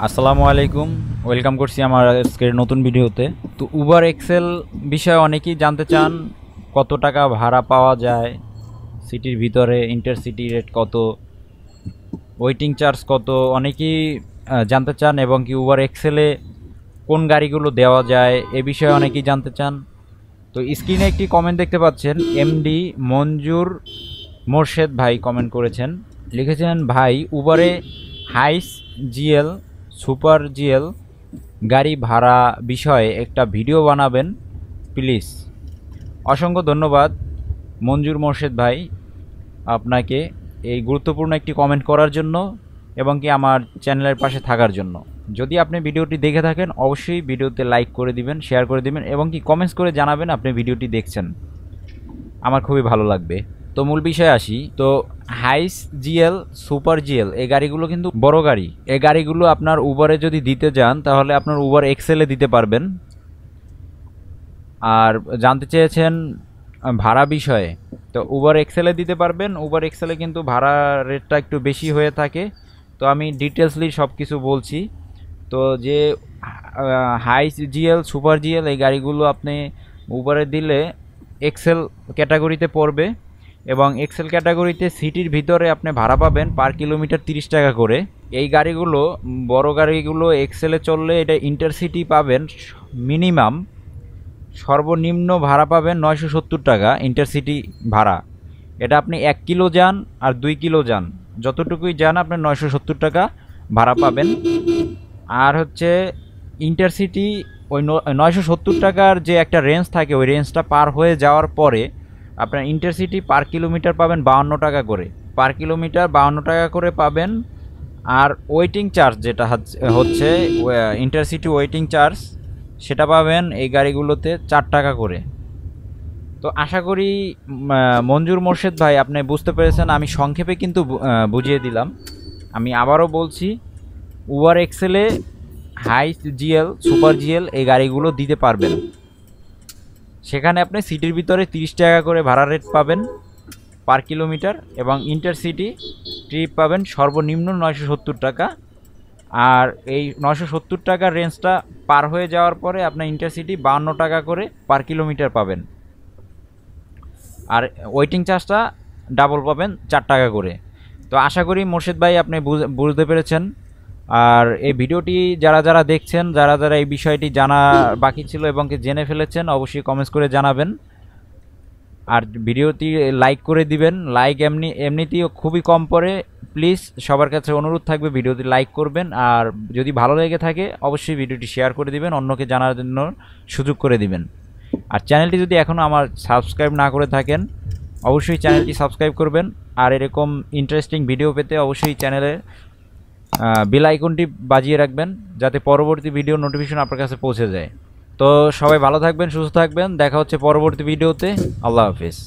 আসসালামু আলাইকুম, ওয়েলকাম করছি আমার আজকের নতুন ভিডিওতে। তো উবার এক্সেল বিষয়ে অনেকেই জানতে চান কত টাকা ভাড়া পাওয়া যায় সিটির ভিতরে, ইন্টারসিটি রেট কত, ওয়েটিং চার্জ কত, অনেকেই জানতে চান। এবং কি উবার এক্সেলে কোন গাড়িগুলো দেওয়া যায় এ বিষয়ে অনেকেই জানতে চান। তো স্ক্রিনে একটি কমেন্ট দেখতে পাচ্ছেন, এমডি মঞ্জুর মোর্শেদ ভাই কমেন্ট করেছেন, লিখেছেন, ভাই উবারে হাইস জিএল সুপার জিএল গাড়ি ভাড়া বিষয়ে একটা ভিডিও বানাবেন প্লিজ। অসংখ্য ধন্যবাদ মঞ্জুর মোর্শেদ ভাই আপনাকে এই গুরুত্বপূর্ণ একটি কমেন্ট করার জন্য এবং কি আমার চ্যানেলের পাশে থাকার জন্য। যদি আপনি ভিডিওটি দেখে থাকেন অবশ্যই ভিডিওতে লাইক করে দিবেন, শেয়ার করে দিবেন এবং কি কমেন্টস করে জানাবেন আপনি ভিডিওটি দেখছেন, আমার খুবই ভালো লাগবে। তো মূল বিষয়ে আসি। তো হাইস জিএল সুপার জিএল এই গাড়িগুলো কিন্তু বড় গাড়ি। এই গাড়িগুলো আপনার উবারে যদি দিতে যান তাহলে আপনার উবার এক্সেলে দিতে পারবেন। আর জানতে চেয়েছেন ভাড়া বিষয়ে, তো উবার এক্সেলে দিতে পারবেন। উবার এক্সেলে কিন্তু ভাড়া রেটটা একটু বেশি হয়ে থাকে। তো আমি ডিটেলসলি সব কিছু বলছি। তো যে হাইস জিএল সুপার জিএল এই গাড়িগুলো আপনি উবারে দিলে এক্সেল ক্যাটাগরিতে পড়বে এবং এক্সেল ক্যাটাগরিতে সিটির ভিতরে আপনি ভাড়া পাবেন পার কিলোমিটার 30 টাকা করে। এই গাড়িগুলো বড় গাড়িগুলো এক্সেলে চললে এটা ইন্টারসিটি পাবেন মিনিমাম, সর্বনিম্ন ভাড়া পাবেন 970 টাকা ইন্টারসিটি ভাড়া। এটা আপনি 1 কিলো যান আর 2 কিলো যান, যতটুকুই যান আপনার 970 টাকা ভাড়া পাবেন। আর হচ্ছে ইন্টারসিটি ওই 970 টাকার যে একটা রেঞ্জ থাকে ওই রেঞ্জটা পার হয়ে যাওয়ার পরে আপনার ইন্টারসিটি পার কিলোমিটার পাবেন 52 টাকা করে, পার কিলোমিটার 52 টাকা করে পাবেন। আর ওয়েটিং চার্জ যেটা হচ্ছে ইন্টারসিটি ওয়েটিং চার্জ, সেটা পাবেন এই গাড়িগুলোতে 4 টাকা করে। তো আশা করি মঞ্জুর মোর্শেদ ভাই আপনি বুঝতে পেরেছেন। আমি সংক্ষেপে কিন্তু বুঝিয়ে দিলাম। আমি আবারও বলছি, উবার এক্সেলে হাইস জিএল সুপার জিএল এই গাড়িগুলো দিতে পারবেন। সেখানে আপনি সিটির ভিতরে 30 টাকা করে ভাড়া রেট পাবেন পার কিলোমিটার এবং ইন্টারসিটি ট্রিপ পাবেন সর্বনিম্ন 970 টাকা। আর এই 970 টাকার রেঞ্জটা পার হয়ে যাওয়ার পরে আপনার ইন্টারসিটি 52 টাকা করে পার কিলোমিটার পাবেন। আর ওয়েটিং চার্জটা ডাবল পাবেন 4 টাকা করে। তো আশা করি মোর্শেদ ভাই আপনি বুঝতে পেরেছেন। আর এই ভিডিওটি যারা যারা দেখছেন, যারা যারা এই বিষয়টি জানা বাকি ছিল এবং জেনে ফেলেছেন অবশ্যই কমেন্টস করে জানাবেন। আর ভিডিওটি লাইক করে দিবেন। লাইক এমনিতেও খুবই কম পড়ে, প্লিজ সবার কাছে অনুরোধ থাকবে ভিডিওটি লাইক করবেন। আর যদি ভালো লেগে থাকে অবশ্যই ভিডিওটি শেয়ার করে দিবেন, অন্যকে জানার জন্য সুযোগ করে দিবেন। আর চ্যানেলটি যদি এখনও আমার সাবস্ক্রাইব না করে থাকেন অবশ্যই চ্যানেলটি সাবস্ক্রাইব করবেন। আর এরকম ইন্টারেস্টিং ভিডিও পেতে অবশ্যই চ্যানেলের বেল আইকনটি বাজিয়ে রাখবেন যাতে পরবর্তী ভিডিও নোটিফিকেশন আপনার কাছে পৌঁছে যায়। তো সবাই ভালো থাকবেন, সুস্থ থাকবেন, দেখা হচ্ছে পরবর্তী ভিডিওতে। আল্লাহ হাফিজ।